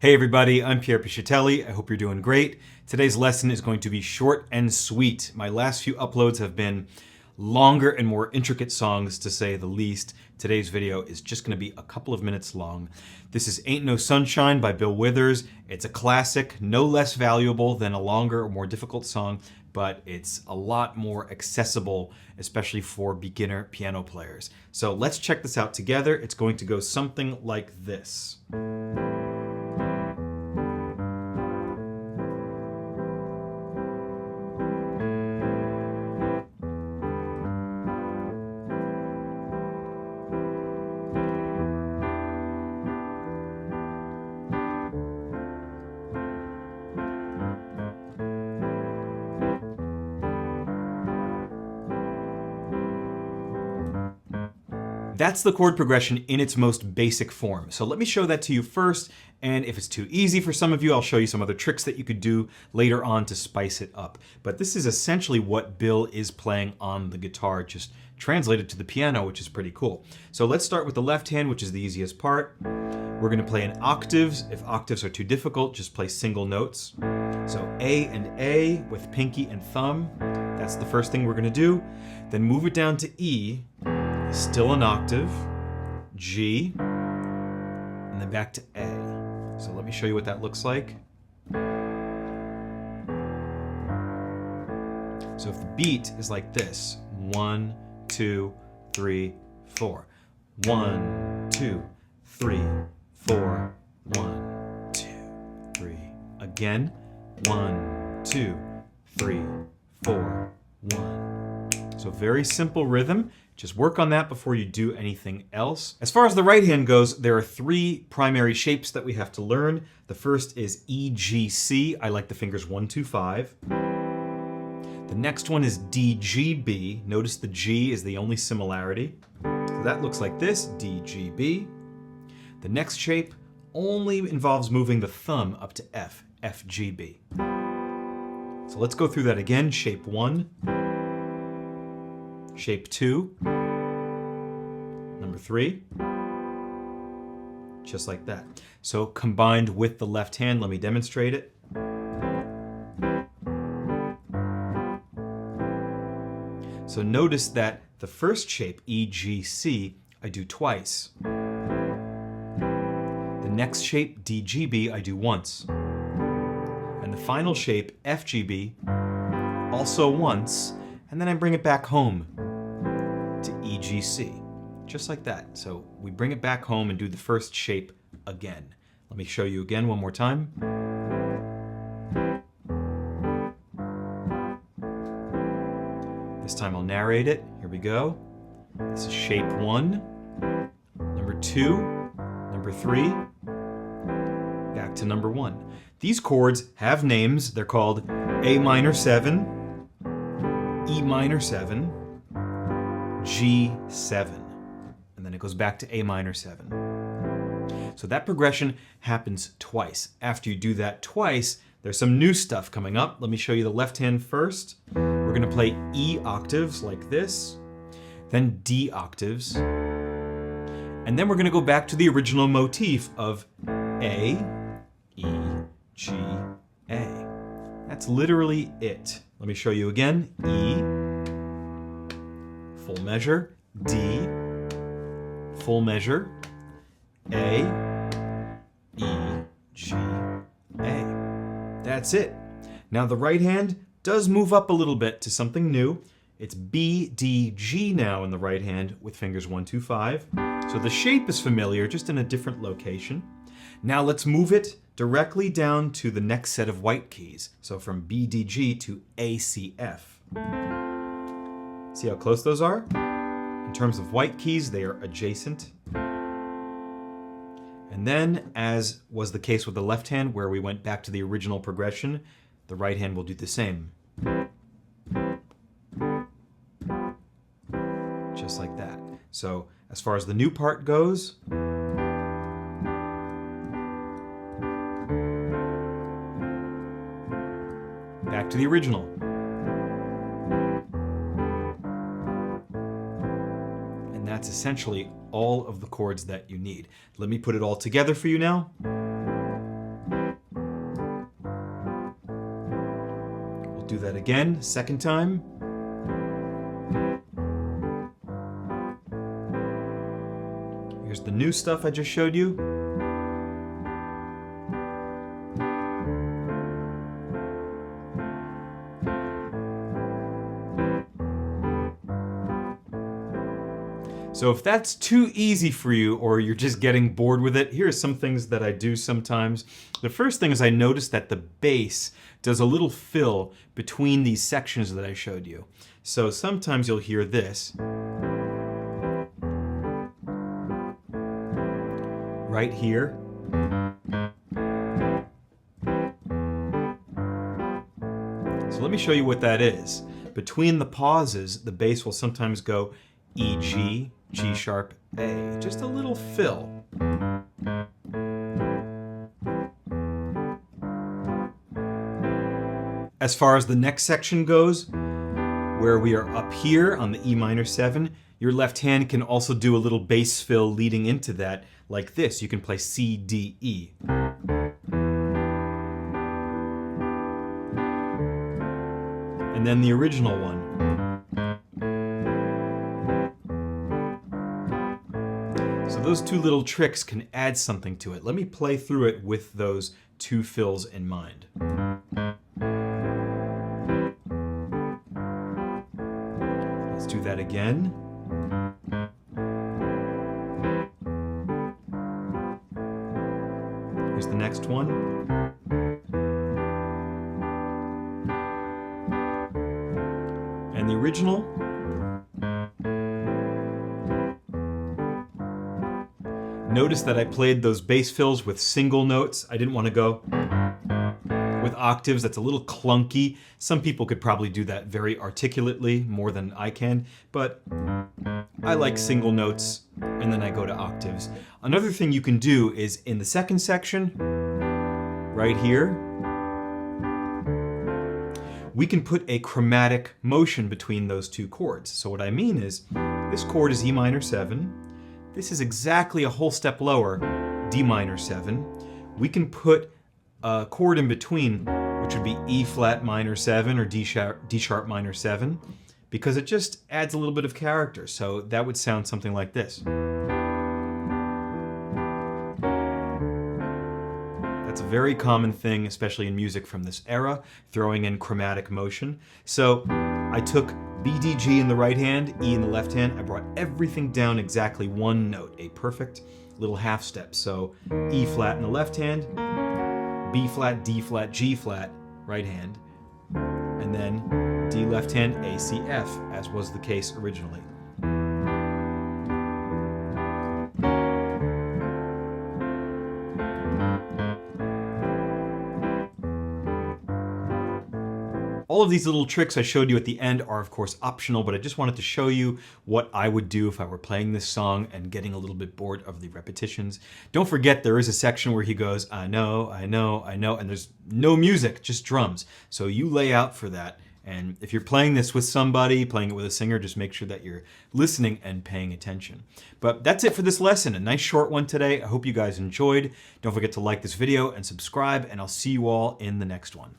Hey everybody, I'm Pierre Piscitelli. I hope you're doing great. Today's lesson is going to be short and sweet. My last few uploads have been longer and more intricate songs, to say the least. Today's video is just going to be a couple of minutes long. This is Ain't No Sunshine by Bill Withers. It's a classic, no less valuable than a longer or more difficult song, but it's a lot more accessible, especially for beginner piano players. So let's check this out together. It's going to go something like this. That's the chord progression in its most basic form. So let me show that to you first, and if it's too easy for some of you, I'll show you some other tricks that you could do later on to spice it up. But this is essentially what Bill is playing on the guitar, just translated to the piano, which is pretty cool. So let's start with the left hand, which is the easiest part. We're going to play in octaves. If octaves are too difficult, just play single notes. So A and A with pinky and thumb. That's the first thing we're going to do. Then move it down to E. Still an octave, G, and then back to A. So let me show you what that looks like. So if the beat is like this, 1, 2, 3, 4. 1, 2, 3, 4. 1, 2, 3. Again, 1, 2, 3, 4, 1. So very simple rhythm. Just work on that before you do anything else. As far as the right hand goes, there are three primary shapes that we have to learn. The first is E, G, C. I like the fingers 1, 2, 5. The next one is D, G, B. Notice the G is the only similarity. So that looks like this, D, G, B. The next shape only involves moving the thumb up to F, F, G, B. So let's go through that again. Shape 1. Shape 2, number 3, just like that. So combined with the left hand, let me demonstrate it. So notice that the first shape, E, G, C, I do twice. The next shape, D, G, B, I do once. And the final shape, F, G, B, also once, and then I bring it back home to E, G, C, just like that. So we bring it back home and do the first shape again. Let me show you again one more time. This time I'll narrate it. Here we go. This is shape 1, number 2, number 3, back to number 1. These chords have names. They're called A minor 7, E minor 7, G7, and then it goes back to A minor 7. So that progression happens twice. After you do that twice, there's some new stuff coming up. Let me show you the left hand first. We're going to play E octaves like this, then D octaves, and then we're going to go back to the original motif of A, E, G, A. That's literally it. Let me show you again. E, full measure, D, full measure, A, E, G, A. That's it. Now the right hand does move up a little bit to something new. It's B, D, G now in the right hand with fingers 1, 2, 5. So the shape is familiar, just in a different location. Now let's move it directly down to the next set of white keys. So from B, D, G to A, C, F. See how close those are? In terms of white keys, they are adjacent. And then, as was the case with the left hand, where we went back to the original progression, the right hand will do the same. Just like that. So, as far as the new part goes, back to the original. And that's essentially all of the chords that you need. Let me put it all together for you now. Do that again, second time. Here's the new stuff I just showed you. So if that's too easy for you or you're just getting bored with it, here are some things that I do sometimes. The first thing is I notice that the bass does a little fill between these sections that I showed you. So sometimes you'll hear this. Right here. So let me show you what that is. Between the pauses, the bass will sometimes go E, G, G sharp, A. Just a little fill. As far as the next section goes, where we are up here on the E minor 7, your left hand can also do a little bass fill leading into that, like this. You can play C, D, E. And then the original one. So those two little tricks can add something to it. Let me play through it with those two fills in mind. Let's do that again. Here's the next one. And the original. Notice that I played those bass fills with single notes. I didn't want to go with octaves. That's a little clunky. Some people could probably do that very articulately, more than I can, but I like single notes, and then I go to octaves. Another thing you can do is in the second section, right here, we can put a chromatic motion between those two chords. So what I mean is, this chord is E minor 7. This is exactly a whole step lower, D minor 7. We can put a chord in between, which would be E flat minor 7 or D sharp minor 7, because it just adds a little bit of character. So that would sound something like this. That's a very common thing, especially in music from this era, throwing in chromatic motion. So I took B, D, G in the right hand, E in the left hand. I brought everything down exactly one note, a perfect little half step. So E flat in the left hand, B flat, D flat, G flat, right hand, and then D left hand, A, C, F, as was the case originally. All of these little tricks I showed you at the end are of course optional, but I just wanted to show you what I would do if I were playing this song and getting a little bit bored of the repetitions. Don't forget there is a section where he goes, I know, I know, I know, and there's no music, just drums. So you lay out for that. And if you're playing this with somebody, playing it with a singer, just make sure that you're listening and paying attention. But that's it for this lesson. A nice short one today. I hope you guys enjoyed. Don't forget to like this video and subscribe, and I'll see you all in the next one.